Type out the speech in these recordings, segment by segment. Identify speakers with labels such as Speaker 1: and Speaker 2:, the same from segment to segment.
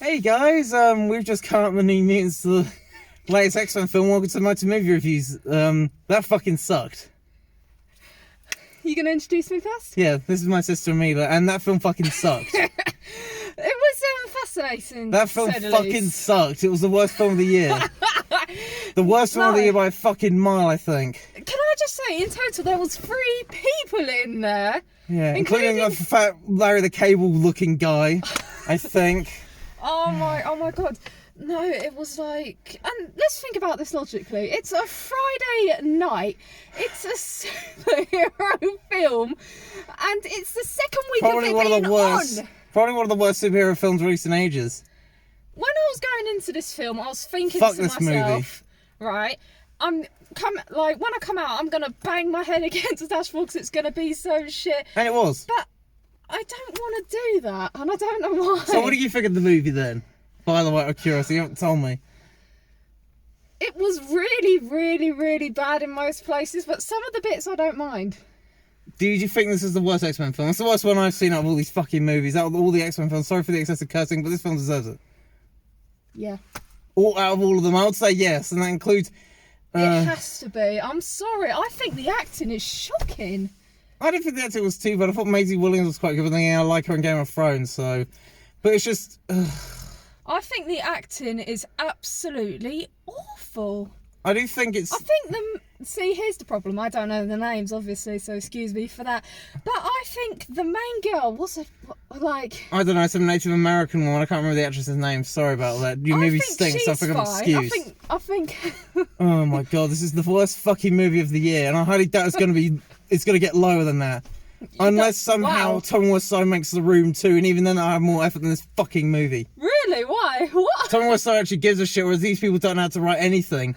Speaker 1: Hey guys, we've just come up with New Mutants, the latest X-Men film. Welcome to Motor Movie Reviews. That fucking sucked.
Speaker 2: You gonna introduce me first?
Speaker 1: Yeah, this is my sister Amelia, and that film fucking sucked.
Speaker 2: It was fascinating.
Speaker 1: That film fucking sucked. It was the worst film of the year. The worst film of the year by a fucking mile, I think.
Speaker 2: Can I just say, in total, there was 3 people in there.
Speaker 1: Yeah, including a fat Larry the Cable looking guy, I think.
Speaker 2: Oh my god. No, it was like... And let's think about this logically. It's a Friday night. It's a superhero film. And it's the second week
Speaker 1: Probably
Speaker 2: of it
Speaker 1: one
Speaker 2: being
Speaker 1: of the worst.
Speaker 2: on.
Speaker 1: Probably one of the worst superhero films released in ages.
Speaker 2: When I was going into this film, I was thinking
Speaker 1: Fuck
Speaker 2: to
Speaker 1: this
Speaker 2: myself...
Speaker 1: movie.
Speaker 2: Right? When I come out, I'm going to bang my head against the dashboard because it's going to be so shit.
Speaker 1: And it was.
Speaker 2: But I don't want to do that, and I don't know why.
Speaker 1: So what do you think of the movie then? By the way, I'm curious, you haven't told me.
Speaker 2: It was really, really, really bad in most places, but some of the bits I don't mind.
Speaker 1: Do you think this is the worst X-Men film? It's the worst one I've seen out of all these fucking movies, out of all the X-Men films. Sorry for the excessive cursing, but this film deserves it.
Speaker 2: Yeah.
Speaker 1: Out of all of them, I would say yes, and that includes...
Speaker 2: It has to be. I'm sorry. I think the acting is shocking.
Speaker 1: I didn't think the acting was too bad. I thought Maisie Williams was quite good, but then I like her in Game of Thrones, so... But it's just...
Speaker 2: I think the acting is absolutely awful.
Speaker 1: I do think it's...
Speaker 2: I think See, here's the problem. I don't know the names, obviously, so excuse me for that. But I think the main girl was
Speaker 1: I don't know, some Native American woman. I can't remember the actress's name. Sorry about that. Your movie stinks, so I think I'm excused.
Speaker 2: I think...
Speaker 1: Oh my god, this is the worst fucking movie of the year, and I highly doubt it's going to get lower than that. Unless somehow Tom Wiseau makes The Room 2, and even then I'll have more effort than this fucking movie.
Speaker 2: Really? Why? What?
Speaker 1: Tom Wiseau actually gives a shit, whereas these people don't know how to write anything.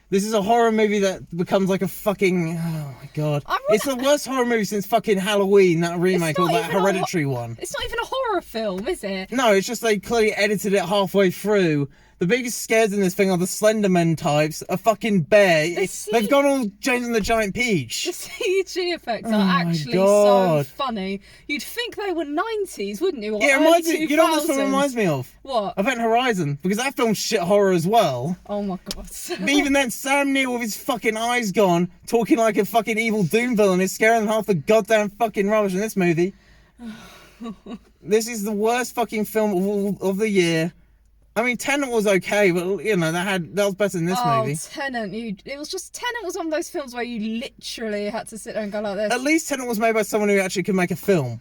Speaker 1: This is a horror movie that becomes like a fucking... Oh my god. It's the worst horror movie since fucking Halloween, that remake, or that Hereditary one.
Speaker 2: It's not even a horror film, is it?
Speaker 1: No, it's just they clearly edited it halfway through. The biggest scares in this thing are the Slenderman types, a fucking bear. They've gone all James and the Giant Peach.
Speaker 2: The CG effects are actually so funny. You'd think they were 90s, wouldn't you? Or
Speaker 1: yeah, it reminds me. You know what this film reminds me of?
Speaker 2: What?
Speaker 1: Event Horizon, because that film's shit horror as well.
Speaker 2: Oh my god.
Speaker 1: But even then, Sam Neill with his fucking eyes gone, talking like a fucking evil doom villain, is scaring half the goddamn fucking rubbish in this movie. This is the worst fucking film of the year. I mean, Tenet was okay, but you know that was better than this movie.
Speaker 2: Tenet, Tenet was one of those films where you literally had to sit there and go like this.
Speaker 1: At least Tenet was made by someone who actually could make a film.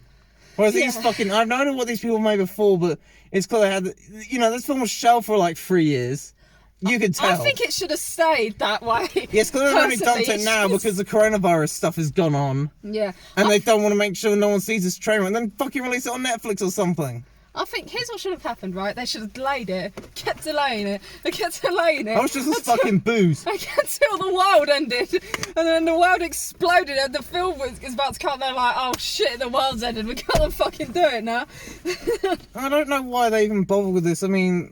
Speaker 1: Whereas these fucking, I don't know what these people made before, but it's clear they had, this film was shelved for like 3 years. You could tell.
Speaker 2: I think it should have stayed that way.
Speaker 1: Yes, because they've only dumped it now because the coronavirus stuff has gone on.
Speaker 2: Yeah.
Speaker 1: And they don't want to make sure no one sees this trailer and then fucking release it on Netflix or something.
Speaker 2: I think here's what should have happened, right? They should have delayed it, kept delaying it. I
Speaker 1: was just this fucking booze.
Speaker 2: Until the world ended, and then the world exploded, and the film was about to come. They're like, "Oh shit, the world's ended. We gotta fucking do it now."
Speaker 1: I don't know why they even bother with this. I mean,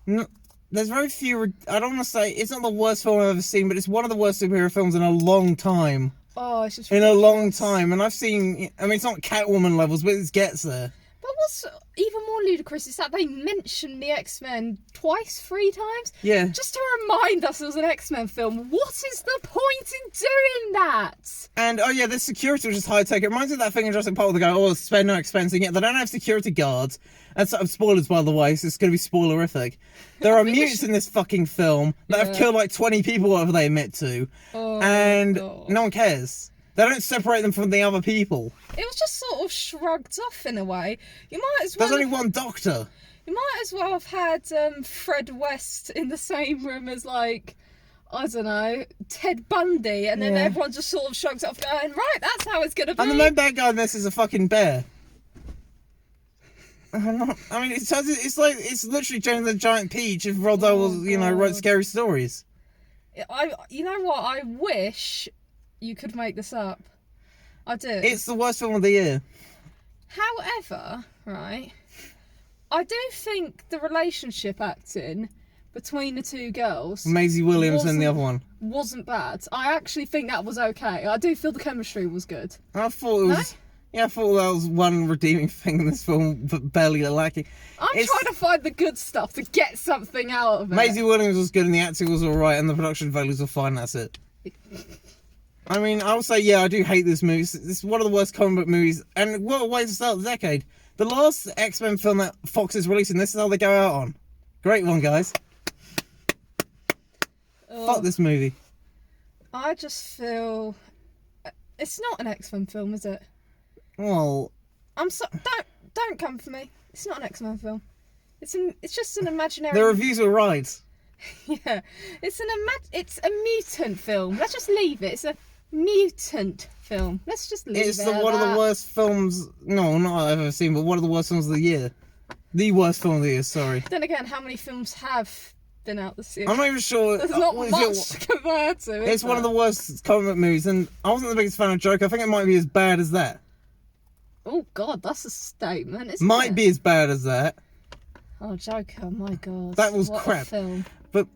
Speaker 1: there's very few. I don't want to say it's not the worst film I've ever seen, but it's one of the worst superhero films in a long time.
Speaker 2: Oh, it's just
Speaker 1: ridiculous. In a long time, and I've seen. I mean, it's not Catwoman levels, but it gets there.
Speaker 2: But what's even more ludicrous is that they mentioned the X-Men 3 times.
Speaker 1: Yeah.
Speaker 2: Just to remind us it was an X-Men film. What is the point in doing that?
Speaker 1: And oh yeah, the security was just high tech. It reminds me of that thing in Jurassic Park. They go, spare no expense, and yet they don't have security guards. And so, spoilers, by the way, so it's going to be spoilerific. There are mutants in this fucking film that have killed like 20 people, whatever they admit to, and no one cares. They don't separate them from the other people.
Speaker 2: It was just sort of shrugged off in a way. You might as well.
Speaker 1: There's only one doctor.
Speaker 2: You might as well have had Fred West in the same room as I don't know, Ted Bundy, and then everyone just sort of shrugs off, going, "Right, that's how it's gonna be."
Speaker 1: And the main bad guy in this is a fucking bear. I mean, it's literally James and the Giant Peach if Roald Dahl wrote scary stories.
Speaker 2: You know what? I wish you could make this up. I do.
Speaker 1: It's the worst film of the year.
Speaker 2: However, right, I do think the relationship acting between the 2 girls,
Speaker 1: Maisie Williams and the other one,
Speaker 2: wasn't bad. I actually think that was okay. I do feel the chemistry was good.
Speaker 1: I thought it was. Yeah, I thought that was one redeeming thing in this film, but barely lacking.
Speaker 2: I'm trying to find the good stuff to get something out of it.
Speaker 1: Maisie Williams was good and the acting was alright and the production values were fine, that's it. I mean, I would say, yeah, I do hate this movie. This is one of the worst comic book movies, and what a way to start the decade. The last X-Men film that Fox is releasing, this is how they go out on. Great one, guys. Fuck this movie.
Speaker 2: I just feel... It's not an X-Men film, is it?
Speaker 1: Well...
Speaker 2: Don't come for me. It's not an X-Men film. It's just an imaginary...
Speaker 1: The reviews are right.
Speaker 2: Yeah. It's a mutant film. Let's just leave it. It's a mutant film. Let's just leave it.
Speaker 1: It's one of the worst films... No, not I've ever seen, but one of the worst films of the year. The worst film of the year, sorry.
Speaker 2: Then again, how many films have been out this year?
Speaker 1: I'm not even sure...
Speaker 2: There's not much to compare to,
Speaker 1: It's one of the worst comic book movies, and I wasn't the biggest fan of Joker. I think it might be as bad as that.
Speaker 2: Oh, God, that's a statement, isn't
Speaker 1: Might
Speaker 2: it?
Speaker 1: be as bad as that.
Speaker 2: Oh, Joker, my God.
Speaker 1: That was
Speaker 2: what
Speaker 1: crap.
Speaker 2: A film.
Speaker 1: But,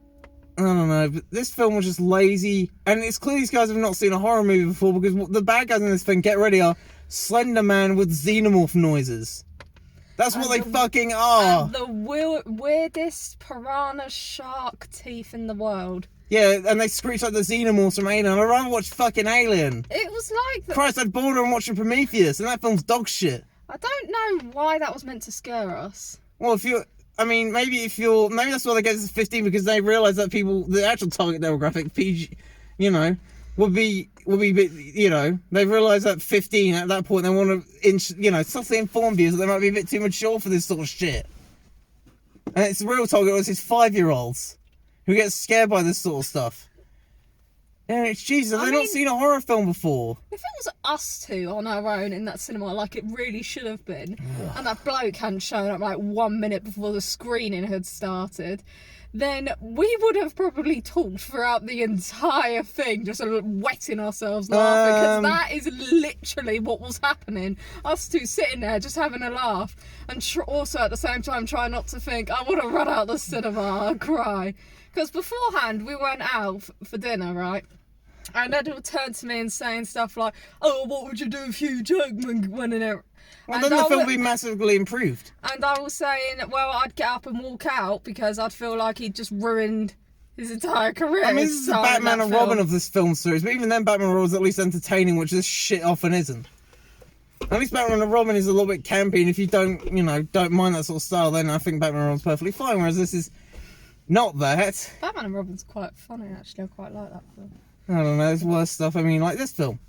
Speaker 1: I don't know, but this film was just lazy, and it's clear these guys have not seen a horror movie before, because the bad guys in this thing, get ready, are Slender Man with xenomorph noises. That's what they fucking are.
Speaker 2: And the weirdest piranha shark teeth in the world.
Speaker 1: Yeah, and they screech like the xenomorphs from Alien. I'd rather watch fucking Alien.
Speaker 2: It was like...
Speaker 1: Christ, I'd border and watching Prometheus, and that film's dog shit.
Speaker 2: I don't know why that was meant to scare us.
Speaker 1: Well, maybe that's why they get this 15, because they realise that the actual target demographic, PG, would be, they realise that 15 at that point, they want to, subtly inform viewers that they might be a bit too mature for this sort of shit. And its real target was his 5-year-olds, who get scared by this sort of stuff. And it's Jesus, they've not seen a horror film before.
Speaker 2: If it was us two on our own in that cinema, like it really should have been, and that bloke hadn't shown up like 1 minute before the screening had started, then we would have probably talked throughout the entire thing, just sort of wetting ourselves laughing, because that is literally what was happening. Us two sitting there just having a laugh, and also at the same time trying not to think, I want to run out the cinema and cry. Because beforehand, we went out for dinner, right? And Ed would turn to me and saying stuff like, oh, what would you do if Hugh Jackman went in there?
Speaker 1: Well, then the film would be massively improved.
Speaker 2: And I was saying, well, I'd get up and walk out because I'd feel like he'd just ruined his entire career.
Speaker 1: I mean, this is the Batman and Robin of this film series, but even then Batman and Robin was at least entertaining, which this shit often isn't. At least Batman and Robin is a little bit campy, and if you don't mind that sort of style, then I think Batman and Robin's perfectly fine, whereas this is not that.
Speaker 2: Batman and Robin's quite funny, actually. I quite like that film.
Speaker 1: I don't know, there's worse stuff. I mean, like this film.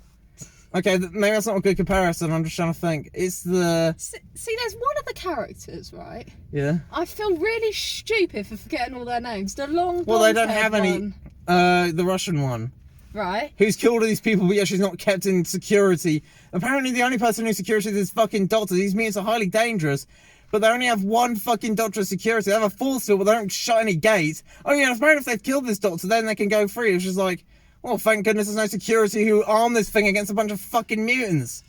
Speaker 1: Okay, maybe that's not a good comparison, I'm just trying to think. It's the...
Speaker 2: See, there's one of the characters, right?
Speaker 1: Yeah.
Speaker 2: I feel really stupid for forgetting all their names. The long
Speaker 1: Well, they don't have
Speaker 2: one.
Speaker 1: any... the Russian one.
Speaker 2: Right.
Speaker 1: Who's killed all these people, but yet she's not kept in security. Apparently the only person in security is this fucking doctor. These mutants are highly dangerous. But they only have one fucking doctor of security. They have a fourth still, but they don't shut any gates. Oh yeah, apparently if they've killed this doctor, then they can go free. It's just like, well, thank goodness there's no security who arm this thing against a bunch of fucking mutants.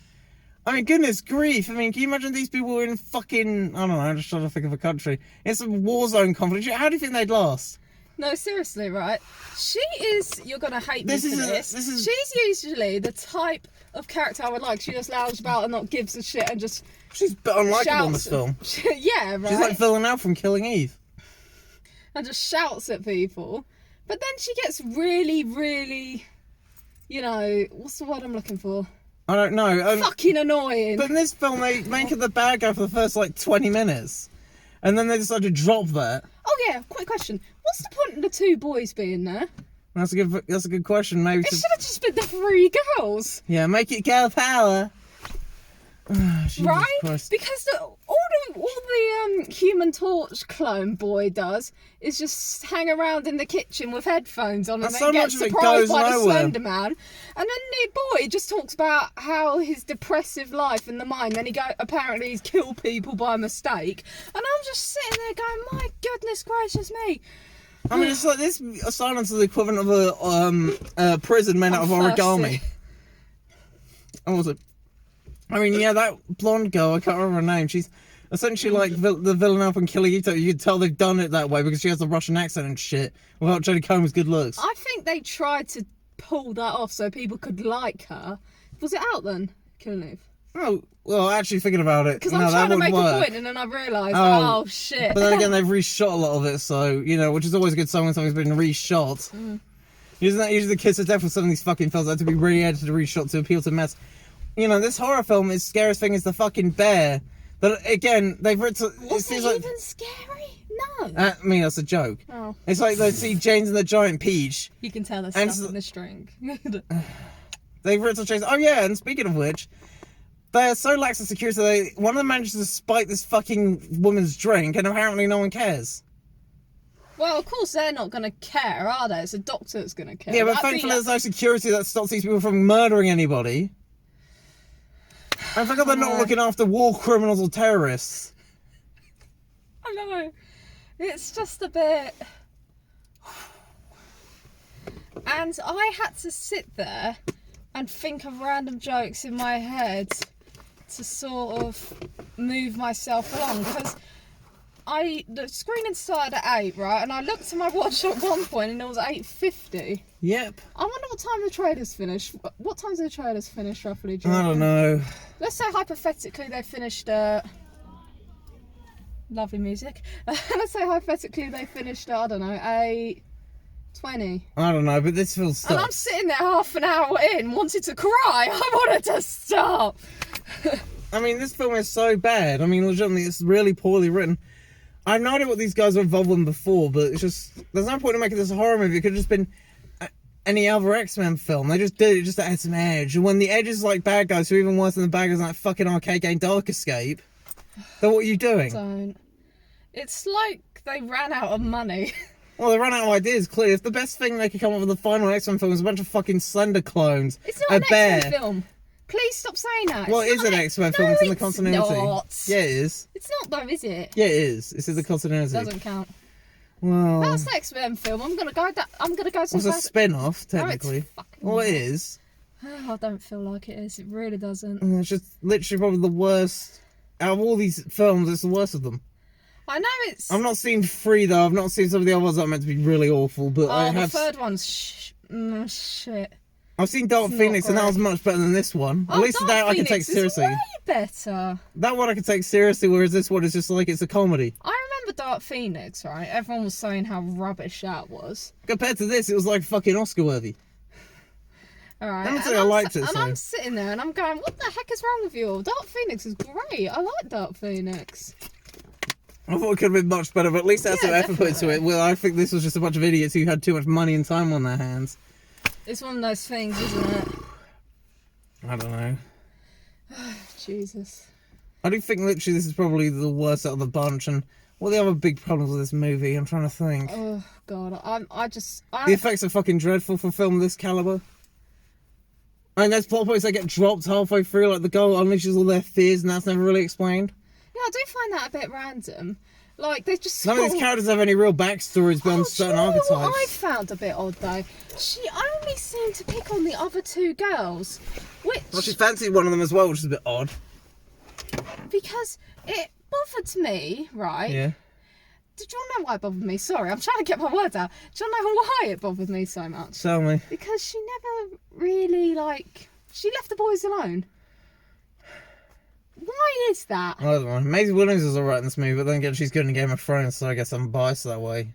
Speaker 1: I mean, goodness grief. I mean, can you imagine these people in fucking... I don't know, I'm just trying to think of a country. It's a war zone conflict. How do you think they'd last?
Speaker 2: No, seriously, right? She is... You're going to hate me for this.
Speaker 1: She's
Speaker 2: usually the type of character I would like. She just lounges about and not gives a shit and just...
Speaker 1: She's a bit unlikable in this film.
Speaker 2: Yeah, right.
Speaker 1: She's like Villanelle from Killing Eve.
Speaker 2: And just shouts at people. But then she gets really, really... what's the word I'm looking for?
Speaker 1: I don't know.
Speaker 2: Fucking annoying.
Speaker 1: But in this film, they make her the bad guy for the first, 20 minutes. And then they decide to drop that.
Speaker 2: Oh, yeah, quick question. What's the point of the two boys being there?
Speaker 1: That's a good question. Maybe
Speaker 2: It should have just been the three girls.
Speaker 1: Yeah, make it girl power.
Speaker 2: Right?
Speaker 1: Christ.
Speaker 2: Because all the Human Torch clone boy does is just hang around in the kitchen with headphones on and then get surprised by the Slender Man. And then the boy just talks about how his depressive life in the mine, then apparently he's killed people by mistake. And I'm just sitting there going, my goodness gracious me.
Speaker 1: I mean, it's like this silence is the equivalent of a prison made out of origami. What was it? I mean, yeah, that blonde girl, I can't remember her name, she's essentially like the Villanelle from Killing Eve. You could tell they've done it that way because she has the Russian accent and shit, without Jodie Comer's good looks.
Speaker 2: I think they tried to pull that off so people could like her. Was it out then, Killing Eve?
Speaker 1: Oh, well, actually thinking about it,
Speaker 2: Because
Speaker 1: no,
Speaker 2: I'm
Speaker 1: that
Speaker 2: trying to
Speaker 1: wouldn't
Speaker 2: make
Speaker 1: work.
Speaker 2: a point and then I've realised,
Speaker 1: Oh,
Speaker 2: oh shit.
Speaker 1: But then again, they've reshot a lot of it, so, you know, which is always a good sign when something's been reshot. Usually the kiss of death with some of these fucking films had to be re-edited and reshot to appeal to mass. You know, this horror film, its scariest thing is the fucking bear. But again, they've written...
Speaker 2: Was it
Speaker 1: like,
Speaker 2: even scary? No.
Speaker 1: I mean, that's a joke.
Speaker 2: Oh.
Speaker 1: It's like they see James and the Giant Peach.
Speaker 2: You can tell there's
Speaker 1: And
Speaker 2: stuff in the string.
Speaker 1: They've written James... Oh yeah, and speaking of which, they're so lax in security, one of them manages to spike this fucking woman's drink, and apparently no one cares.
Speaker 2: Well, of course they're not going to care, are they? It's a doctor that's going to care.
Speaker 1: Yeah, but thankfully there's no security that stops these people from murdering anybody. I forgot they're not looking after war criminals or terrorists.
Speaker 2: I know. It's just a bit... And I had to sit there and think of random jokes in my head to sort of move myself along, because the screening started at 8, right? And I looked at my watch at one point and it was 8:50.
Speaker 1: Yep.
Speaker 2: I wonder what time the trailers finish. What time do the trailers finish roughly?
Speaker 1: I don't know.
Speaker 2: Let's say hypothetically they finished lovely music. Let's say hypothetically they finished I don't know, 8:20.
Speaker 1: I don't know, but this feels stuck.
Speaker 2: And I'm sitting there half an hour in, wanted to cry. I wanted to stop.
Speaker 1: I mean, this film is so bad. I mean, legitimately, it's really poorly written. I have no idea what these guys were involved in before, but it's just... There's no point in making this a horror movie. It could have just been any other X-Men film. They just did it just to add some edge. And when the edge is like bad guys, who are even worse than the bad guys in that fucking arcade game Dark Escape, then what are you doing?
Speaker 2: Don't. It's like they ran out of money.
Speaker 1: Well, they ran out of ideas, clearly. If the best thing they could come up with the final X-Men film was a bunch of fucking Slender clones,
Speaker 2: It's not
Speaker 1: a
Speaker 2: an
Speaker 1: bear...
Speaker 2: X-Men film. Please stop saying that.
Speaker 1: Well, it is an X-Men film. It's in the continuity.
Speaker 2: Not.
Speaker 1: Yeah, it is.
Speaker 2: It's not though, is it?
Speaker 1: Yeah, it is. It's in the continuity.
Speaker 2: Doesn't count.
Speaker 1: Well...
Speaker 2: That's the X-Men film. I'm gonna go to
Speaker 1: It's a spin-off, technically.
Speaker 2: No, it's fucking
Speaker 1: Well, it
Speaker 2: not.
Speaker 1: is.
Speaker 2: Oh, I don't feel like it is. It really doesn't.
Speaker 1: It's just literally probably the worst... Out of all these films, it's the worst of them.
Speaker 2: I know it's...
Speaker 1: I've not seen 3, though. I've not seen some of the others that are meant to be really awful, but I
Speaker 2: the
Speaker 1: have...
Speaker 2: third one's shit.
Speaker 1: I've seen Dark
Speaker 2: It's
Speaker 1: Phoenix,
Speaker 2: not
Speaker 1: and that
Speaker 2: great.
Speaker 1: was much better than this one. At
Speaker 2: Oh,
Speaker 1: least
Speaker 2: Dark
Speaker 1: that I can
Speaker 2: Phoenix
Speaker 1: take
Speaker 2: is
Speaker 1: seriously.
Speaker 2: way better.
Speaker 1: That one I can take seriously, whereas this one is just like it's a comedy.
Speaker 2: I remember Dark Phoenix, right? Everyone was saying how rubbish that was.
Speaker 1: Compared to this, it was like fucking Oscar-worthy.
Speaker 2: Alright.
Speaker 1: I'm not saying I liked it,
Speaker 2: And
Speaker 1: so...
Speaker 2: I'm sitting there and I'm going, what the heck is wrong with you all? Dark Phoenix is great. I like Dark Phoenix.
Speaker 1: I thought it could have been much better, but at least that's
Speaker 2: Yeah,
Speaker 1: some effort put into
Speaker 2: definitely.
Speaker 1: it. Well, I think this was just a bunch of idiots who had too much money and time on their hands.
Speaker 2: It's one of those things, isn't it?
Speaker 1: I don't know.
Speaker 2: Jesus.
Speaker 1: I do think literally this is probably the worst out of the bunch, and what are the other big problems with this movie? I'm trying to think.
Speaker 2: Oh, God.
Speaker 1: The effects are fucking dreadful for a film of this caliber. And there's plot points that get dropped halfway through, like the girl unleashes all their fears, and that's never really explained.
Speaker 2: Yeah, I do find that a bit random. Like, they just...
Speaker 1: None of these characters have any real backstories beyond certain
Speaker 2: do you know
Speaker 1: archetypes.
Speaker 2: what I found a bit odd, though? She only seemed to pick on the other two girls, which...
Speaker 1: Well, she fancied one of them as well, which is a bit odd.
Speaker 2: Because it bothered me, right?
Speaker 1: Yeah.
Speaker 2: Did you want to know why it bothered me? Sorry, I'm trying to get my words out. Do you want to know why it bothered me so much?
Speaker 1: Tell me.
Speaker 2: Because she never really, she left the boys alone. Why is that?
Speaker 1: I don't know. Maisie Williams is alright in this movie, but then again, she's good in Game of Thrones, so I guess I'm biased that way.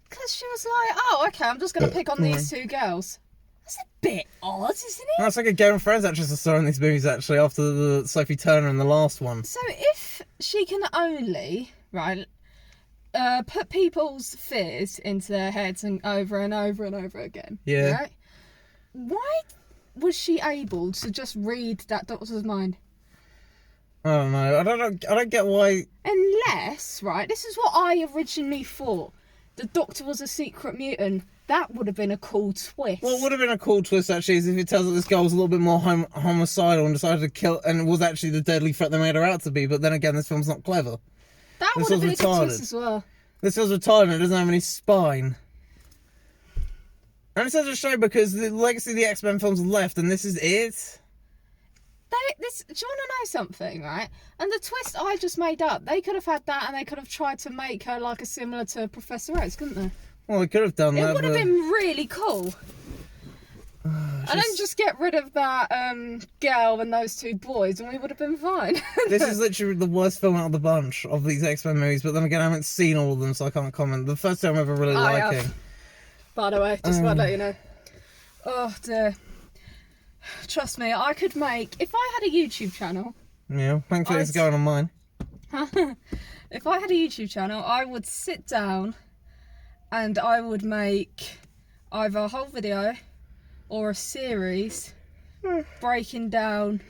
Speaker 2: Because she was like, oh, okay, I'm just going to pick on these two girls. That's a bit odd, isn't it?
Speaker 1: That's like a Game of Thrones actress I saw in these movies, actually, after the Sophie Turner in the last one.
Speaker 2: So if she can only, right, put people's fears into their heads and over and over and over again,
Speaker 1: Yeah.
Speaker 2: right? Why was she able to just read that doctor's mind?
Speaker 1: I don't know. I don't get why...
Speaker 2: Unless, right, this is what I originally thought. The Doctor was a secret mutant. That would have been a cool twist.
Speaker 1: Well, it would have been a cool twist, actually, is if it tells that this girl was a little bit more homicidal and decided to kill, and was actually the deadly threat they made her out to be, but then again, this film's not clever.
Speaker 2: That
Speaker 1: this
Speaker 2: would have been a
Speaker 1: was
Speaker 2: good
Speaker 1: retarded.
Speaker 2: twist as well.
Speaker 1: This feels retarded and it doesn't have any spine. And it's such a shame because the legacy of the X-Men films left, and this is it.
Speaker 2: Do you want to know something, right? And the twist I just made up, they could have had that and they could have tried to make her like a similar to Professor X, couldn't they?
Speaker 1: Well, they could have done
Speaker 2: It
Speaker 1: that,
Speaker 2: would have
Speaker 1: but...
Speaker 2: been really cool. And then just get rid of that girl and those 2 boys, and we would have been fine.
Speaker 1: This is literally the worst film out of the bunch of these X-Men movies, but then again, I haven't seen all of them, so I can't comment. The first time I'm ever really liking.
Speaker 2: Have. By the way, just want to let you know. Oh dear. Trust me, I could make... If I had a YouTube channel...
Speaker 1: Yeah, thankfully it's going on mine.
Speaker 2: If I had a YouTube channel, I would sit down and I would make either a whole video or a series breaking down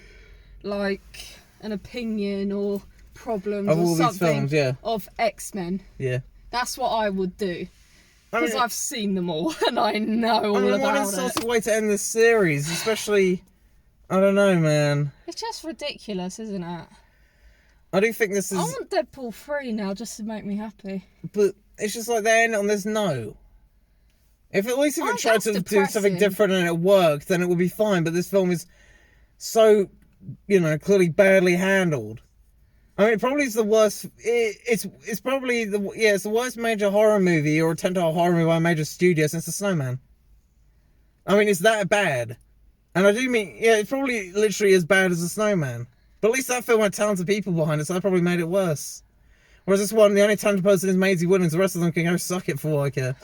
Speaker 2: like an opinion or problems
Speaker 1: of
Speaker 2: or
Speaker 1: all
Speaker 2: something
Speaker 1: these films,
Speaker 2: of X-Men.
Speaker 1: Yeah.
Speaker 2: That's what I would do. Because
Speaker 1: I mean,
Speaker 2: I've seen them all and I know all about
Speaker 1: what
Speaker 2: it.
Speaker 1: a sort of way to end this series, especially... I don't know, man.
Speaker 2: It's just ridiculous, isn't it?
Speaker 1: I do think this is...
Speaker 2: I want Deadpool 3 now just to make me happy.
Speaker 1: But it's just like they end on this no. If at least if it tried to do something different and it worked, then it would be fine. But this film is so, clearly badly handled. I mean, it probably is the worst. It's probably it's the worst major horror movie or attempt at a horror movie by a major studio since The Snowman. I mean, it's that bad, and I do mean it's probably literally as bad as The Snowman. But at least that film had talented people behind it, so that probably made it worse. Whereas this one, the only talented person is Maisie Williams. The rest of them can go suck it for all I care.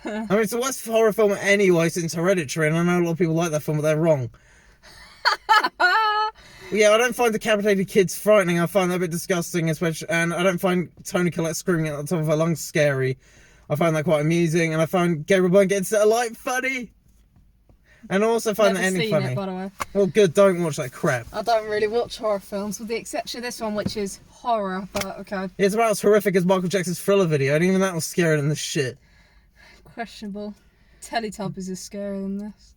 Speaker 1: I mean, it's the worst horror film anyway since Hereditary, and I know a lot of people like that film, but they're wrong. Yeah, I don't find decapitated kids frightening. I find that a bit disgusting, especially, and I don't find Toni Collette screaming at the top of her lungs scary. I find that quite amusing, and I find Gabriel Byrne getting set alight funny. And I also find
Speaker 2: Never
Speaker 1: that ending
Speaker 2: seen
Speaker 1: funny.
Speaker 2: it, by the way.
Speaker 1: Well, good, don't watch that crap.
Speaker 2: I don't really watch horror films, with the exception of this one, which is horror, but okay.
Speaker 1: It's about as horrific as Michael Jackson's Thriller video, and even that was scarier than the shit.
Speaker 2: Questionable. Teletubbies is scarier than this.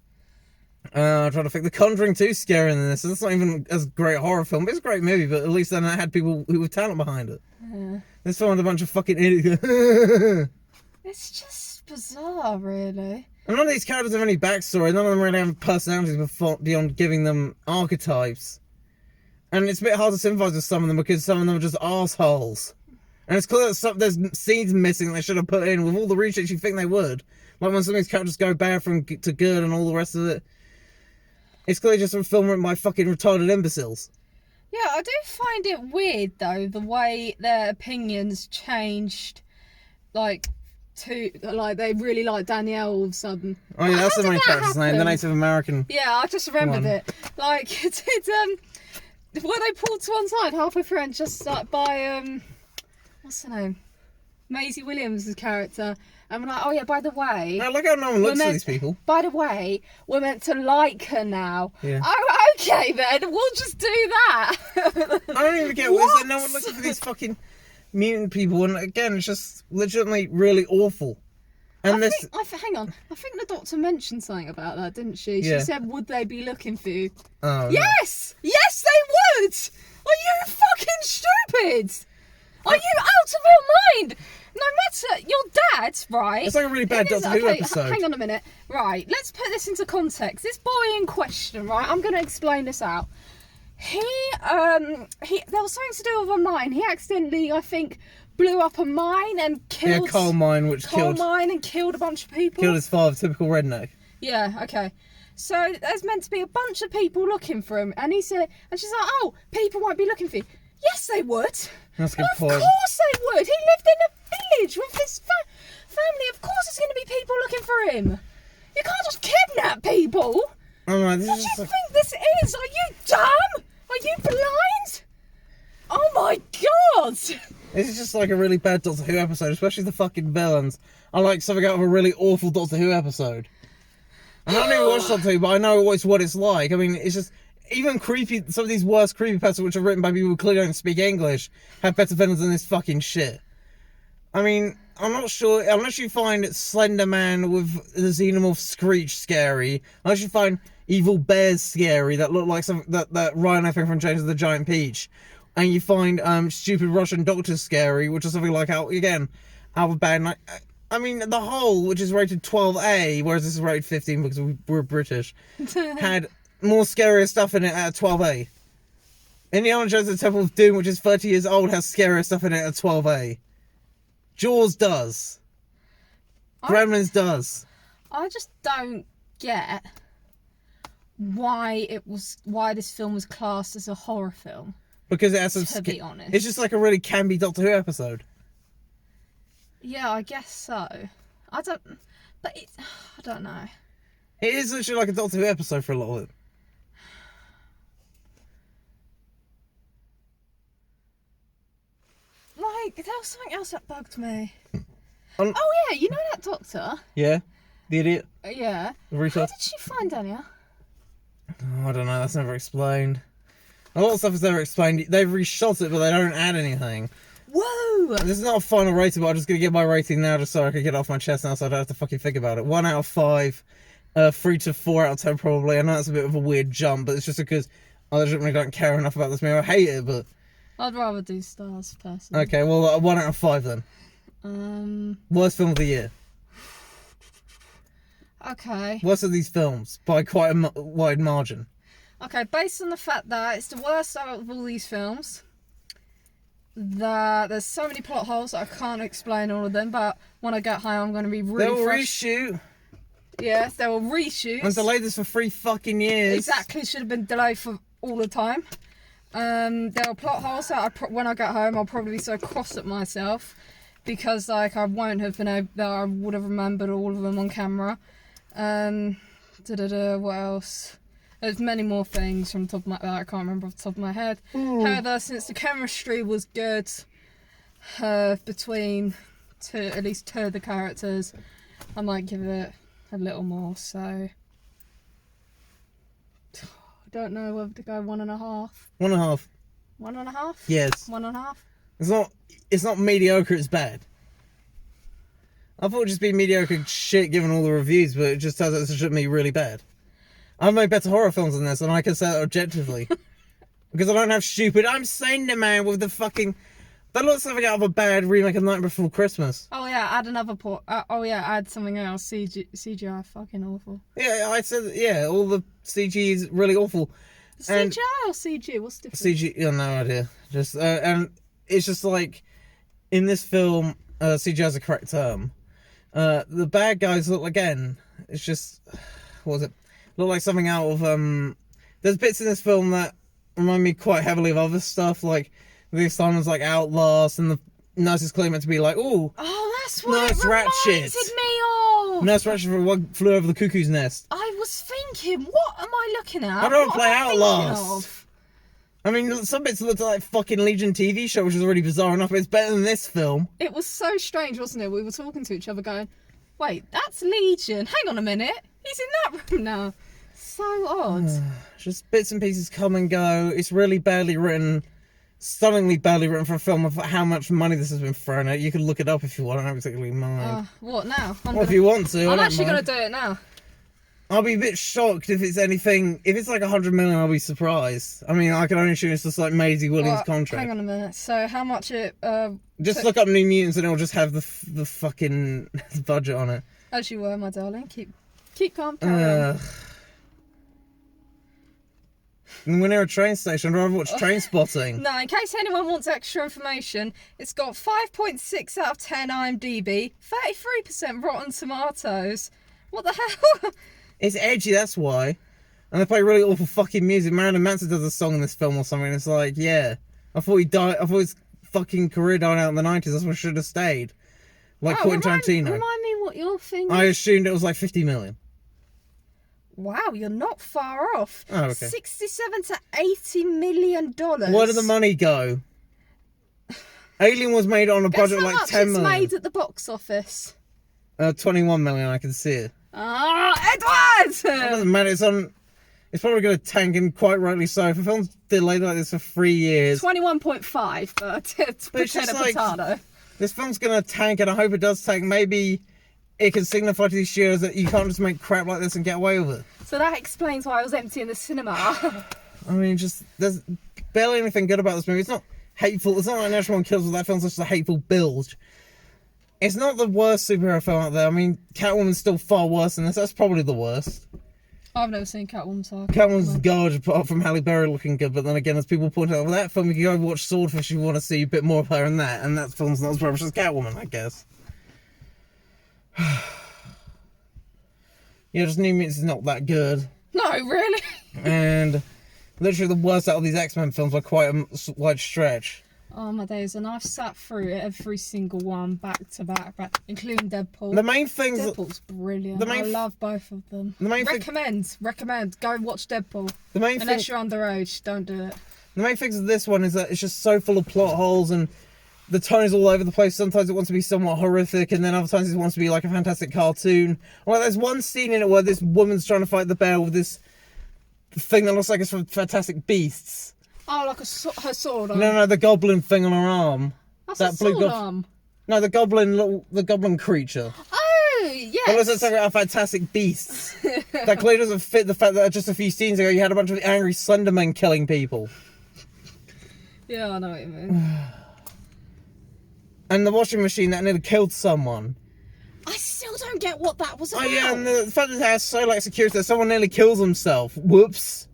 Speaker 1: I'm trying to think. The Conjuring 2 is scarier than this. It's not even as great a horror film. It's a great movie, but at least then it had people who were talent behind it.
Speaker 2: Yeah.
Speaker 1: This film had a bunch of fucking idiots.
Speaker 2: It's just bizarre, really.
Speaker 1: And none of these characters have any backstory. None of them really have personalities beyond giving them archetypes. And it's a bit hard to sympathise with some of them because some of them are just assholes. And it's clear that there's scenes missing they should have put in with all the research you think they would. Like when some of these characters go bad to good and all the rest of it. It's clearly just a film written by fucking retarded imbeciles.
Speaker 2: Yeah, I do find it weird, though, the way their opinions changed, they really like Danielle all of a sudden.
Speaker 1: Oh yeah, that's the main character's name, the Native American.
Speaker 2: Yeah, I just remembered it. Like, it's where they pulled to one side halfway through and just by, what's her name? Maisie Williams' character. And we're like, oh yeah, by the way...
Speaker 1: I look how no one looks at these people.
Speaker 2: By the way, we're meant to like her now.
Speaker 1: Yeah.
Speaker 2: Oh, okay then, we'll just do that.
Speaker 1: I don't even get what? No one looking for these fucking mutant people, and again, it's just legitimately really awful. And
Speaker 2: hang on, I think the doctor mentioned something about that, didn't she? She
Speaker 1: Yeah.
Speaker 2: said, would they be looking for you?
Speaker 1: Oh,
Speaker 2: Yes! No. Yes, they would! Are you fucking stupid? Are you out of your mind? No matter your dad, right?
Speaker 1: It's like a really bad Doctor Who episode.
Speaker 2: Hang on a minute. Right, let's put this into context. This boy in question, right? I'm going to explain this out. There was something to do with a mine. He accidentally, I think, blew up a mine and killed...
Speaker 1: Yeah, coal mine, which killed
Speaker 2: a bunch of people.
Speaker 1: Killed his father, typical redneck.
Speaker 2: Yeah, okay. So there's meant to be a bunch of people looking for him, and she's like, oh, people won't be looking for you. Yes, they would.
Speaker 1: That's a good point.
Speaker 2: Of course they would. He lived in a village with his family. Of course there's going to be people looking for him. You can't just kidnap people.
Speaker 1: Oh, no,
Speaker 2: What do you think this is? Are you dumb? Are you blind? Oh my god!
Speaker 1: This is just like a really bad Doctor Who episode, especially the fucking villains. I like something out of a really awful Doctor Who episode. I don't even watch Doctor Who, but I know what it's like. I mean, it's just... Even creepy, some of these worst creepypastas, which are written by people who clearly don't speak English, have better villains than this fucking shit. I mean, I'm not sure, unless you find Slender Man with the Xenomorph Screech scary, unless you find Evil Bears scary that look like that Rhino thing from James of the Giant Peach, and you find Stupid Russian Doctor scary, which is something like, again, out of bad night. I mean, The Hole, which is rated 12A, whereas this is rated 15 because we're British, had more scarier stuff in it at 12A. Indiana Jones and the Temple of Doom, which is 30 years old, has scarier stuff in it at 12A. Jaws does. Gremlins does.
Speaker 2: I just don't get why this film was classed as a horror film.
Speaker 1: Because it has some.
Speaker 2: To be honest,
Speaker 1: it's just like a really campy Doctor Who episode.
Speaker 2: Yeah, I guess so. I don't know.
Speaker 1: It is literally like a Doctor Who episode for a lot of it.
Speaker 2: Like, there was something else that bugged me.
Speaker 1: Oh
Speaker 2: yeah, you know that doctor?
Speaker 1: Yeah? The idiot?
Speaker 2: Yeah.
Speaker 1: The
Speaker 2: How
Speaker 1: retard?
Speaker 2: did she find Anya?
Speaker 1: Oh, I don't know, that's never explained. A lot of stuff is never explained. They've reshot it, but they don't add anything.
Speaker 2: Whoa!
Speaker 1: This is not a final rating, but I'm just going to get my rating now just so I can get it off my chest now so I don't have to fucking think about it. 1 out of 5. 3 to 4 out of 10 probably. I know that's a bit of a weird jump, but it's just because I legitimately don't care enough about this movie. I hate it, but...
Speaker 2: I'd rather do stars, personally.
Speaker 1: Okay, well, 1 out of 5 then. Worst film of the year.
Speaker 2: Okay.
Speaker 1: Worst of these films, by quite a wide margin.
Speaker 2: Okay, based on the fact that it's the worst out of all these films, that there's so many plot holes that I can't explain all of them, but when I get home I'm going to be really
Speaker 1: They'll
Speaker 2: fresh.
Speaker 1: reshoot.
Speaker 2: Yes, they will reshoot.
Speaker 1: And delayed this for 3 fucking years.
Speaker 2: Exactly, should have been delayed for all the time. There are plot holes that when I get home I'll probably be so cross at myself because like I won't have been able, that I would have remembered all of them on camera. What else? There's many more things from the top of my that I can't remember off the top of my head. However, since the chemistry was good between at least 2 of the characters, I might give it a little more. So I don't know whether to go 1.5.
Speaker 1: 1.5.
Speaker 2: 1.5?
Speaker 1: Yes.
Speaker 2: 1.5?
Speaker 1: It's not mediocre, it's bad. I thought it'd just be mediocre shit given all the reviews, but it just turns out it's just me really bad. I've made better horror films than this, and I can say that objectively. Because I don't have stupid, I'm Slenderman with the fucking... That looks something out of a bad remake of Night Before Christmas.
Speaker 2: Oh yeah, add another add something else. CGI fucking awful.
Speaker 1: Yeah, I said, yeah, all the CG is really awful.
Speaker 2: CGI or CG? What's the difference?
Speaker 1: CG, yeah, no idea. Just, and it's just like, in this film, CGI is a correct term. The bad guys look, again, it's just, what was it? Look like something out of, there's bits in this film that remind me quite heavily of other stuff, like, this time was like Outlast, and the nurse is clearly meant to be like, oh,
Speaker 2: that's what
Speaker 1: Nurse
Speaker 2: it reminded
Speaker 1: Ratched.
Speaker 2: me of.
Speaker 1: Nurse Ratched flew over the cuckoo's nest.
Speaker 2: I was thinking, what am I looking at?
Speaker 1: I don't
Speaker 2: What
Speaker 1: play
Speaker 2: am I thinking
Speaker 1: Outlast.
Speaker 2: of?
Speaker 1: I mean, some bits looked like fucking Legion TV show, which is already bizarre enough, but it's better than this film.
Speaker 2: It was so strange, wasn't it? We were talking to each other going, wait, that's Legion. Hang on a minute. He's in that room now. So odd.
Speaker 1: Just bits and pieces come and go. It's really badly written. Stunningly badly written for a film of how much money this has been thrown at. You can look it up if you want. I don't particularly mind.
Speaker 2: What now?
Speaker 1: Well, if you want to,
Speaker 2: I'm
Speaker 1: I
Speaker 2: actually
Speaker 1: don't
Speaker 2: going to
Speaker 1: mind.
Speaker 2: do it now.
Speaker 1: I'll be a bit shocked if it's anything. If it's like 100 million, I'll be surprised. I mean, I can only assume it's just like Maisie Williams' contract.
Speaker 2: Hang on a minute. So how much it...
Speaker 1: Just look up New Mutants and it'll just have the fucking budget on it.
Speaker 2: As you were, my darling. Keep calm. Carry on.
Speaker 1: And we're near a train station. I'd rather watch Train Spotting.
Speaker 2: No, in case anyone wants extra information, it's got 5.6 out of 10 IMDb, 33% Rotten Tomatoes. What the hell?
Speaker 1: It's edgy, that's why. And they play really awful fucking music. Marilyn Manson does a song in this film or something, and it's like, yeah. I thought he died. I thought his fucking career died out in the 90s. That's where it should have stayed. Like Quentin Tarantino.
Speaker 2: Remind me what your thing
Speaker 1: I
Speaker 2: is.
Speaker 1: assumed it was like 50 million.
Speaker 2: Wow, you're not far off.
Speaker 1: Oh, okay.
Speaker 2: 67 to 80 million dollars.
Speaker 1: Where did the money go? Alien was made on a
Speaker 2: Guess
Speaker 1: budget
Speaker 2: how
Speaker 1: like
Speaker 2: much
Speaker 1: 10
Speaker 2: it's
Speaker 1: million.
Speaker 2: made at the box office?
Speaker 1: 21 million, I can see it.
Speaker 2: Edward!
Speaker 1: It doesn't matter, it's probably going to tank, and quite rightly so. If a film's delayed like this for 3 years...
Speaker 2: 21.5, but it's
Speaker 1: But it's just
Speaker 2: potato
Speaker 1: like-
Speaker 2: potato.
Speaker 1: This film's going to tank, and I hope it does tank. Maybe it can signify to these studios that you can't just make crap like this and get away with it.
Speaker 2: So that explains why I was empty in the cinema.
Speaker 1: I mean, just, there's barely anything good about this movie. It's not hateful. It's not like National One Kills, but that film's just a hateful bilge. It's not the worst superhero film out there. I mean, Catwoman's still far worse than this. That's probably the worst.
Speaker 2: I've never seen Catwoman, so...
Speaker 1: Catwoman's garbage, apart from Halle Berry looking good. But then again, as people point out, well, that film, you can go watch Swordfish if you want to see a bit more of her in that. And that film's not as rubbish as Catwoman, I guess. Yeah, just New Mutants is not that good.
Speaker 2: No, really?
Speaker 1: And literally the worst out of these X-Men films by quite a wide stretch.
Speaker 2: Oh my days, and I've sat through every single one back to back, including Deadpool.
Speaker 1: The main things.
Speaker 2: Deadpool's brilliant. I love both of them. Recommend. Go watch Deadpool. Unless you're underage, don't do it.
Speaker 1: The main things of this one is that it's just so full of plot holes and the tone is all over the place. Sometimes it wants to be somewhat horrific, and then other times it wants to be like a fantastic cartoon. Well, there's one scene in it where this woman's trying to fight the bear with this thing that looks like it's from Fantastic Beasts.
Speaker 2: Oh, like her sword arm.
Speaker 1: No, the goblin thing on her arm.
Speaker 2: That's that a sword arm.
Speaker 1: No, the goblin creature.
Speaker 2: Oh, yes.
Speaker 1: It looks like a Fantastic Beasts. That clearly doesn't fit the fact that just a few scenes ago you had a bunch of angry Slendermen killing people.
Speaker 2: Yeah, I know what you mean.
Speaker 1: And the washing machine that nearly killed someone.
Speaker 2: I still don't get what that was about.
Speaker 1: Oh yeah, and the fact that it has so like security that someone nearly kills himself. Whoops.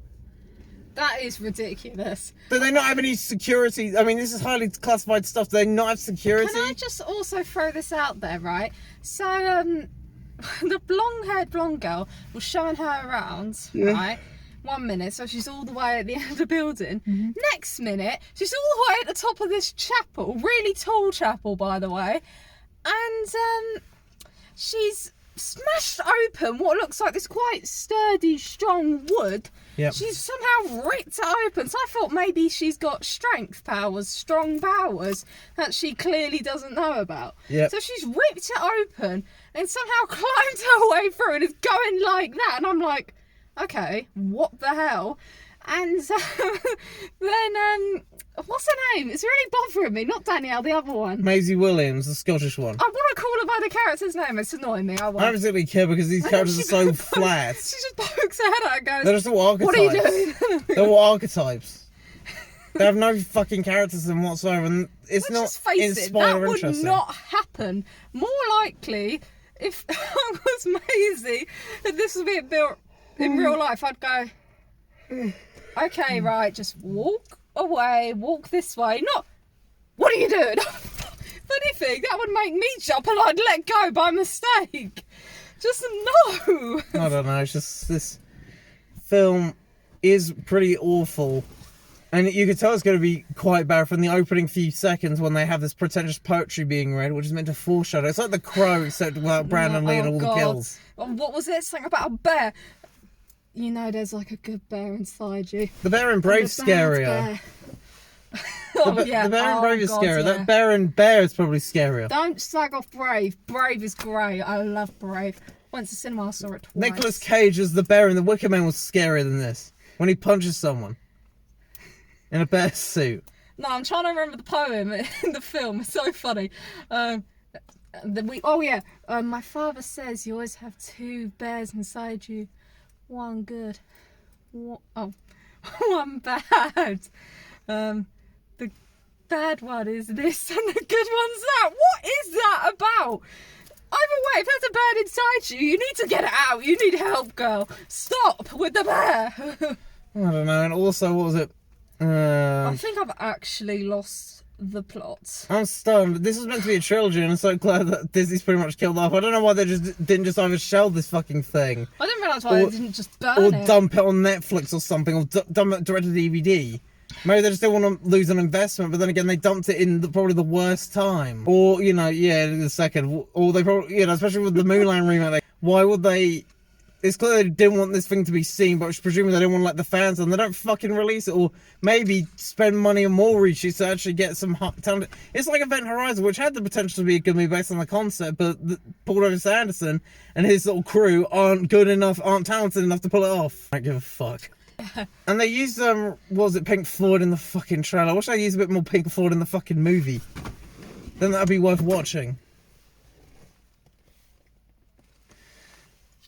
Speaker 2: That is ridiculous.
Speaker 1: Do they not have any security? I mean, this is highly classified stuff. Do they not have security?
Speaker 2: Can I just also throw this out there, right? So, the blonde-haired blonde girl was showing her around, right? 1 minute, so she's all the way at the end of the building. Mm-hmm. Next minute, she's all the way at the top of this chapel, really tall chapel, by the way. And, she's smashed open what looks like this quite sturdy, strong wood. Yep. She's somehow ripped it open. So I thought maybe she's got strength powers, strong powers that she clearly doesn't know about. Yep. So she's ripped it open and somehow climbed her way through and is going like that. And I'm like, okay, what the hell? And then, what's her name? It's really bothering me. Not Danielle, the other one.
Speaker 1: Maisie Williams, the Scottish one.
Speaker 2: I want to call her by the character's name. It's annoying me. I
Speaker 1: don't particularly care because these characters are so flat.
Speaker 2: She just pokes her head out and goes,
Speaker 1: they're just all archetypes.
Speaker 2: What are you doing?
Speaker 1: They're all archetypes. They have no fucking characters in whatsoever, and it's not inspiring or interesting.
Speaker 2: That would not happen. More likely, if I was Maisie, and this would be built in real life, I'd go, okay, right, just walk away, walk this way. Not, what are you doing? If anything, that would make me jump and I'd let go by mistake. Just no.
Speaker 1: I don't know, it's just, this film is pretty awful. And you can tell it's going to be quite bad from the opening few seconds when they have this pretentious poetry being read, which is meant to foreshadow. It's like The Crow, except without Brandon Lee and all the kills.
Speaker 2: What was it? Something about a bear. You know there's like a good bear inside you.
Speaker 1: The bear in Brave's scarier. The bear in Brave is scarier. Yeah. That bear in Bear is probably scarier.
Speaker 2: Don't slag off Brave. Brave is great. I love Brave. Went to cinema, I saw it twice.
Speaker 1: Nicolas Cage as the bear in The Wicker Man was scarier than this. When he punches someone. In a bear suit.
Speaker 2: No, I'm trying to remember the poem in the film. It's so funny. My father says you always have two bears inside you. One good. One bad. The bad one is this and the good one's that. What is that about? Either way, if there's a bear inside you, you need to get it out. You need help, girl. Stop with the bear.
Speaker 1: I don't know. And also, what was it?
Speaker 2: I think I've actually lost the plot.
Speaker 1: I'm stunned. This was meant to be a trilogy, and I'm so glad that Disney's pretty much killed off. I don't know why they didn't just either shelve this fucking thing.
Speaker 2: I didn't realise why they didn't just burn it.
Speaker 1: Or dump it on Netflix or something, or dump it direct to DVD. Maybe they just didn't want to lose an investment, but then again, they dumped it in probably the worst time. Or, the second. Or they probably, especially with the Mulan remake, why would they... It's clear they didn't want this thing to be seen, but presumably they didn't want to let the fans on. They don't fucking release it, or maybe spend money on more reshoots to actually get some talent. It's like Event Horizon, which had the potential to be a good movie based on the concept, but Paul W.S. Anderson and his little crew aren't talented enough to pull it off. I don't give a fuck. And they used, Pink Floyd in the fucking trailer. I wish I used a bit more Pink Floyd in the fucking movie. Then that'd be worth watching.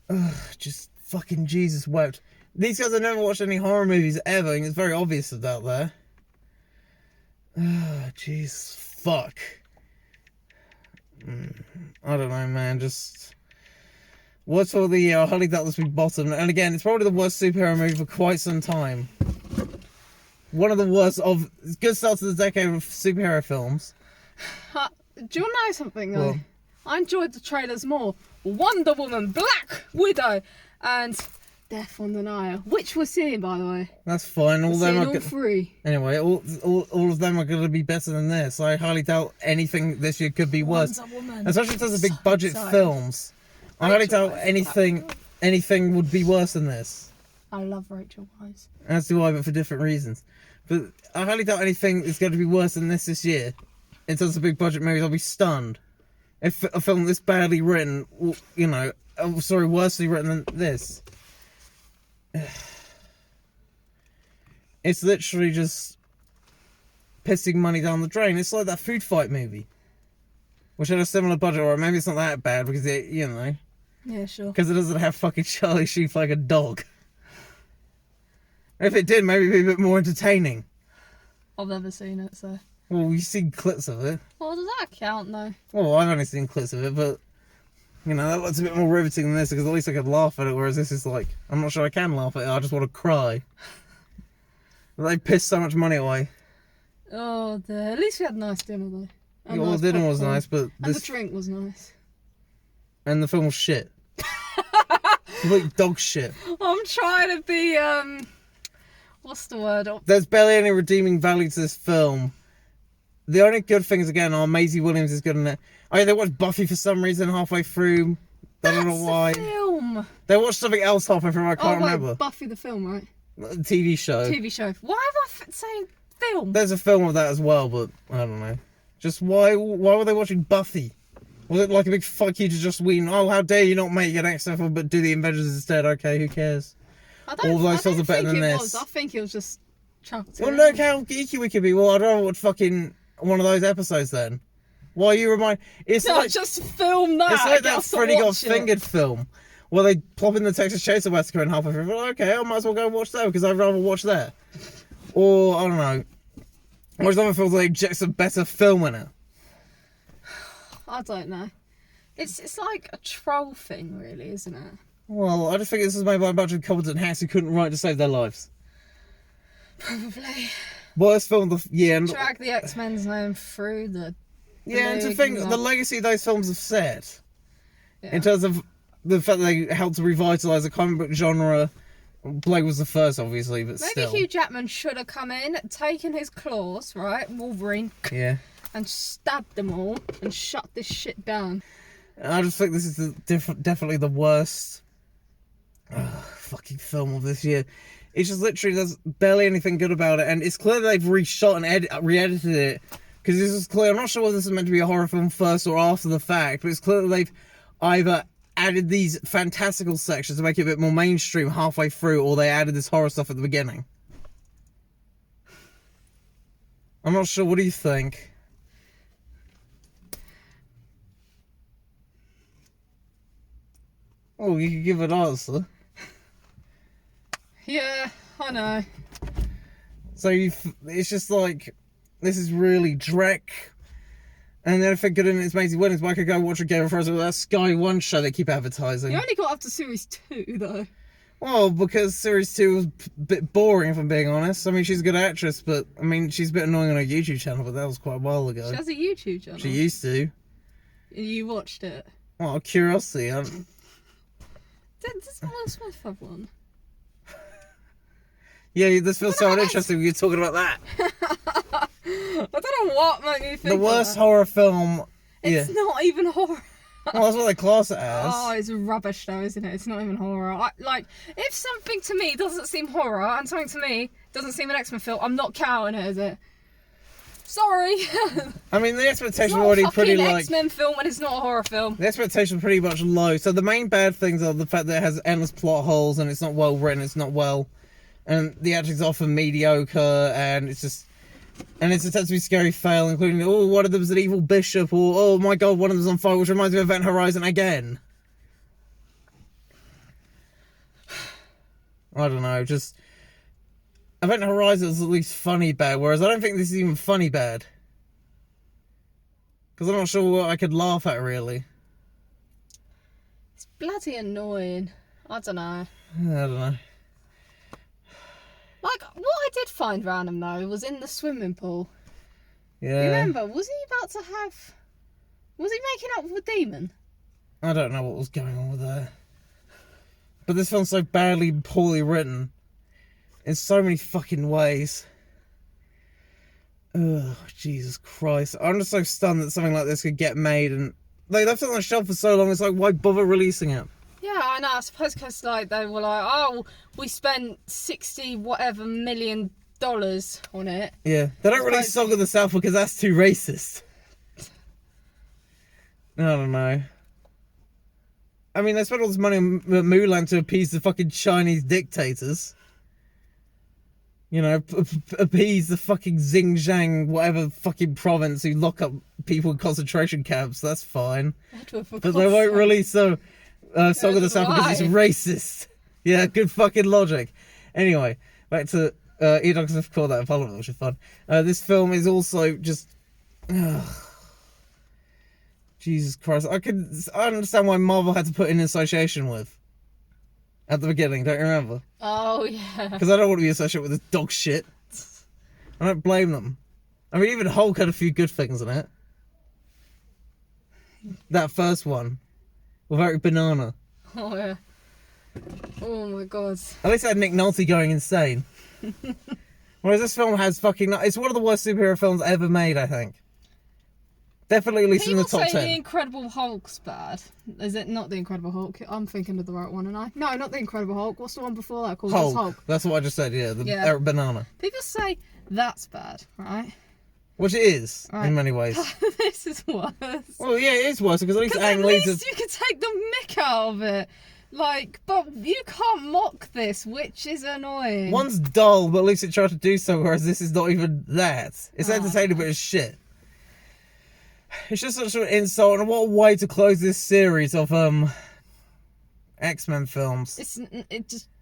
Speaker 1: Ugh, just fucking Jesus wept. These guys have never watched any horror movies ever, and it's very obvious out there. Ugh, Jesus, fuck. I don't know, man, just... What's for the year? I highly doubt this will be bottom. And again, it's probably the worst superhero movie for quite some time. One of the worst of... Good start to the decade of superhero films.
Speaker 2: Do you want to know something, though? Well, I enjoyed the trailers more. Wonder Woman, Black Widow, and Death on the Nile, which we're seeing, by the way.
Speaker 1: That's fine. All
Speaker 2: We're
Speaker 1: them
Speaker 2: seeing
Speaker 1: are
Speaker 2: all three.
Speaker 1: Anyway, all of them are going to be better than this. I highly doubt anything this year could be worse.
Speaker 2: Wonder Woman.
Speaker 1: Especially in terms of big budget
Speaker 2: excited.
Speaker 1: films. I highly
Speaker 2: Rachel
Speaker 1: doubt
Speaker 2: Weisz.
Speaker 1: anything would be worse than this.
Speaker 2: I love Rachel Weisz.
Speaker 1: As do I, but for different reasons. But I highly doubt anything is going to be worse than this year. In terms of big budget movies, I'll be stunned. If a film this badly written, you know, worsely written than this. It's literally just pissing money down the drain. It's like that Food Fight movie, which had a similar budget, or maybe it's not that bad because it, you know,
Speaker 2: Yeah, sure.
Speaker 1: because it doesn't have fucking Charlie Sheen like a dog. If it did, maybe it'd be a bit more entertaining.
Speaker 2: I've never seen it, so.
Speaker 1: Well, you've seen clips of it.
Speaker 2: Well, does that count, though?
Speaker 1: Well, I've only seen clips of it, but you know, that looks a bit more riveting than this because at least I could laugh at it, whereas this is like, I'm not sure I can laugh at it, I just want to cry. They pissed so much money away.
Speaker 2: Oh, dear. At least we had a nice dinner, though.
Speaker 1: Yeah, well, the dinner was nice, but
Speaker 2: And the drink was nice.
Speaker 1: And the film was shit. Complete dog shit.
Speaker 2: I'm trying to be, what's the word?
Speaker 1: There's barely any redeeming value to this film. The only good things, again, are Maisie Williams is good in it. Oh, yeah, they watched Buffy for some reason halfway through. I don't know why.
Speaker 2: The film.
Speaker 1: They watched something else halfway through, I can't remember.
Speaker 2: Buffy the film, right?
Speaker 1: TV show.
Speaker 2: TV show. Why have I saying film?
Speaker 1: There's a film of that as well, but I don't know. Just why were they watching Buffy? Was it like a big fuck you to Joss Whedon? Oh, how dare you not make an X-Men film but do the Avengers instead? Okay, who cares? All those films are better than this.
Speaker 2: I think it was just chucked
Speaker 1: Well,
Speaker 2: in.
Speaker 1: look how geeky we could be. Well, I'd rather watch fucking one of those episodes then. Why you remind? It's
Speaker 2: No,
Speaker 1: like
Speaker 2: just film that.
Speaker 1: it's like
Speaker 2: Get
Speaker 1: that
Speaker 2: us to
Speaker 1: Freddy Got
Speaker 2: watch it.
Speaker 1: Fingered film where they plop in the Texas Chainsaw Massacre in halfway through. Well, okay, I might as well go and watch that because I'd rather watch that. Or I don't know. Watch other films like inject some better film in it.
Speaker 2: I don't know. It's like a troll thing, really, isn't it?
Speaker 1: Well, I just think this was made by a bunch of competent hacks who couldn't write to save their lives.
Speaker 2: Probably.
Speaker 1: Worst film of the year. And
Speaker 2: Drag the X-Men's name through the.
Speaker 1: yeah, and to
Speaker 2: league
Speaker 1: think
Speaker 2: and
Speaker 1: the
Speaker 2: that.
Speaker 1: legacy those films have set
Speaker 2: Yeah.
Speaker 1: in terms of the fact that they helped to revitalise the comic book genre. Blade was the first, obviously, but
Speaker 2: Maybe
Speaker 1: still.
Speaker 2: Hugh Jackman should have come in, taken his claws, right, Wolverine,
Speaker 1: Yeah.
Speaker 2: and stabbed them all and shut this shit down.
Speaker 1: I just think this is definitely the worst fucking film of this year. It's just literally, there's barely anything good about it, and it's clear they've reshot and re-edited it, because this is clear. I'm not sure whether this is meant to be a horror film first or after the fact, but it's clear that they've either added these fantastical sections to make it a bit more mainstream halfway through, or they added this horror stuff at the beginning. I'm not sure. What do you think? Oh, you could give an answer.
Speaker 2: Yeah, I know.
Speaker 1: So it's just like, this is really Drek. And the only thing good in it is Maisie Williams, but I could go watch a Game of Thrones with that Sky One show they keep advertising.
Speaker 2: You only got up to series 2, though.
Speaker 1: Well, because series 2 was a bit boring, if I'm being honest. I mean, she's a good actress, but I mean, she's a bit annoying on her YouTube channel, but that was quite a while ago.
Speaker 2: She has a YouTube channel.
Speaker 1: She used to.
Speaker 2: You watched it.
Speaker 1: Well, curiosity.
Speaker 2: Does Will Smith have one?
Speaker 1: Yeah, this feels so uninteresting when you're talking about that.
Speaker 2: I don't know what made me think
Speaker 1: The worst
Speaker 2: of that.
Speaker 1: horror film.
Speaker 2: It's not even horror.
Speaker 1: Well, that's what they class it as.
Speaker 2: Oh, it's rubbish though, isn't it? It's not even horror. Like, if something to me doesn't seem horror and something to me doesn't seem an X-Men film, I'm not counting it, is it? Sorry.
Speaker 1: I mean, the
Speaker 2: It's
Speaker 1: expectations were
Speaker 2: not a
Speaker 1: already
Speaker 2: fucking
Speaker 1: pretty like.
Speaker 2: X-Men film and it's not a horror film.
Speaker 1: The expectations were pretty much low. So the main bad things are the fact that it has endless plot holes and it's not well written, it's not well. And the acting's often mediocre and it's just. And it's attempted to be scary fail, including, oh, one of them is an evil bishop, or, oh my god, one of them's on fire, which reminds me of Event Horizon again. I don't know, just... Event Horizon is at least funny bad, whereas I don't think this is even funny bad. Because I'm not sure what I could laugh at, really.
Speaker 2: It's bloody annoying. I don't know.
Speaker 1: I don't know.
Speaker 2: Like, what I did find random though was in the swimming pool.
Speaker 1: Yeah.
Speaker 2: Remember, was he about to have... Was he making up with a demon?
Speaker 1: I don't know what was going on with that. But this film's so badly, poorly written. In so many fucking ways. Ugh, Jesus Christ. I'm just so stunned that something like this could get made, and they left it on the shelf for so long, it's like, why bother releasing it?
Speaker 2: Yeah, I know. I suppose because like they were like, oh, we spent 60 whatever million dollars on it.
Speaker 1: Yeah, they don't release Song of the South because that's too racist. I don't know. I mean, they spent all this money on Mulan to appease the fucking Chinese dictators. You know, appease the fucking Xinjiang, whatever fucking province who lock up people in concentration camps. That's fine. But they won't release Song of the South because it's racist. Yeah, good fucking logic. Anyway, back to Ian Douglas called that in Parliament, which is fun. This film is also just... Jesus Christ. I understand why Marvel had to put in association with. At the beginning, don't you remember?
Speaker 2: Oh, yeah.
Speaker 1: Because I don't want to be associated with this dog shit. I don't blame them. I mean, even Hulk had a few good things in it. That first one. Without Banana.
Speaker 2: Oh, yeah. Oh, my God.
Speaker 1: At least I had Nick Nolte going insane. Whereas this film has fucking... It's one of the worst superhero films ever made, I think. Definitely at least in the top 10.
Speaker 2: People say The Incredible Hulk's bad. Is it not The Incredible Hulk? I'm thinking of the right one, and I... No, not The Incredible Hulk. What's the one before that called? Hulk.
Speaker 1: That's what I just said, yeah. The Banana.
Speaker 2: People say that's bad, right?
Speaker 1: Which it is, in many ways.
Speaker 2: This is worse.
Speaker 1: Well, yeah, it is worse, because at least
Speaker 2: At least you could take the mick out of it. Like, but you can't mock this, which is annoying.
Speaker 1: One's dull, but at least it tried to do so, whereas this is not even that. It's entertaining, but it's shit. It's just such an insult, and what a way to close this series of X-Men films.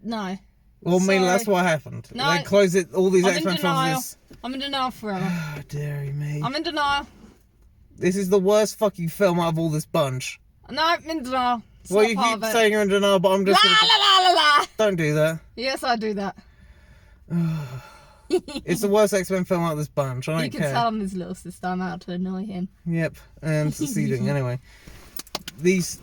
Speaker 2: No.
Speaker 1: Well, I mean, that's what happened.
Speaker 2: No.
Speaker 1: They closed it, all these X-Men films.
Speaker 2: I'm in denial forever.
Speaker 1: How dare me.
Speaker 2: I'm in denial.
Speaker 1: This is the worst fucking film out of all this bunch.
Speaker 2: No, I'm in denial. It's
Speaker 1: well,
Speaker 2: not
Speaker 1: you
Speaker 2: part
Speaker 1: keep
Speaker 2: of it.
Speaker 1: saying you're in denial, but I'm just
Speaker 2: La la la la la.
Speaker 1: Don't do that.
Speaker 2: Yes, I do that.
Speaker 1: It's the worst X-Men film out of this bunch. I don't care.
Speaker 2: You can tell him his little sister. I'm out to annoy him.
Speaker 1: Yep, and succeeding. Anyway, these...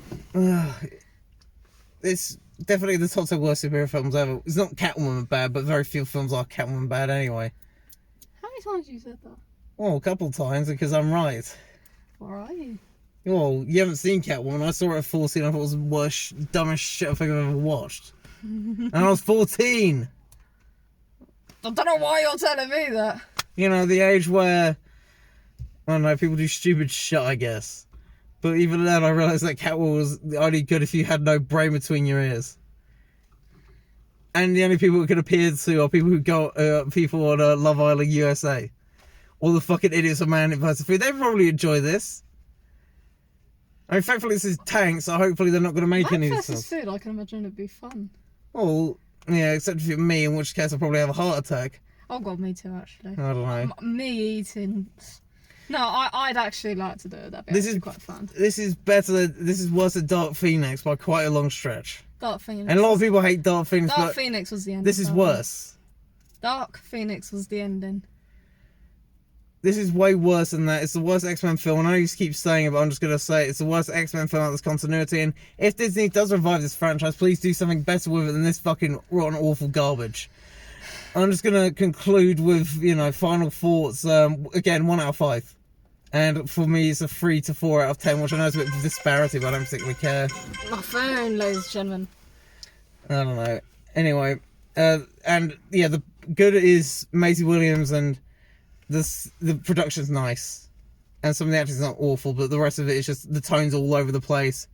Speaker 1: it's definitely the top 10 worst superhero films ever. It's not Catwoman bad, but very few films are Catwoman bad anyway.
Speaker 2: How many times have you said that?
Speaker 1: Well, a couple times, because I'm right.
Speaker 2: Where are you?
Speaker 1: Well, you haven't seen Catwoman. I saw it at 14. I thought it was the worst, dumbest shit I think I've ever watched. And I was 14.
Speaker 2: I don't know why you're telling me that.
Speaker 1: You know, the age where, I don't know, people do stupid shit, I guess. But even then, I realised that Catwoman was only good if you had no brain between your ears. And the only people who could appear to are people who go, people on Love Island USA. All the fucking idiots of Man vs. Food. They probably enjoy this. I mean, thankfully this is tanks, so hopefully they're not going to make any of this
Speaker 2: stuff. Food, I can imagine it'd be fun.
Speaker 1: Well, yeah, except for me, in which case I'll probably have a heart attack.
Speaker 2: Oh god, me too, actually.
Speaker 1: I don't know.
Speaker 2: Me eating... No, I'd actually like to do it. That'd be quite fun.
Speaker 1: This is better. This is worse than Dark Phoenix by quite a long stretch.
Speaker 2: Dark Phoenix.
Speaker 1: And a lot of people hate Dark Phoenix.
Speaker 2: Dark Phoenix was the ending.
Speaker 1: This is worse.
Speaker 2: Dark Phoenix was the ending.
Speaker 1: This is way worse than that. It's the worst X-Men film. And I know you keep saying it, but I'm just going to say it's the worst X-Men film out of this continuity. And if Disney does revive this franchise, please do something better with it than this fucking rotten, awful garbage. I'm just going to conclude with, you know, final thoughts. Again, 1 out of 5. And for me, it's a 3 to 4 out of 10, which I know is a bit of a disparity, but I don't particularly care.
Speaker 2: My phone, ladies and gentlemen.
Speaker 1: I don't know. Anyway, and yeah, the good is Maisie Williams, and the production's nice. And some of the acting's not awful, but the rest of it is just the tone's all over the place.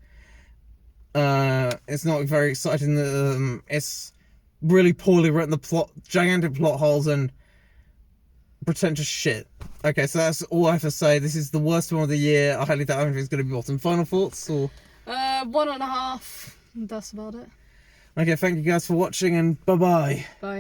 Speaker 1: It's not very exciting. It's really poorly written. The plot, gigantic plot holes, and pretentious shit. Okay, so that's all I have to say. This is the worst one of the year. I highly doubt anything's going to be bottom. Final thoughts? Or
Speaker 2: 1.5. That's about it.
Speaker 1: Okay, thank you guys for watching, and bye-bye.
Speaker 2: Bye.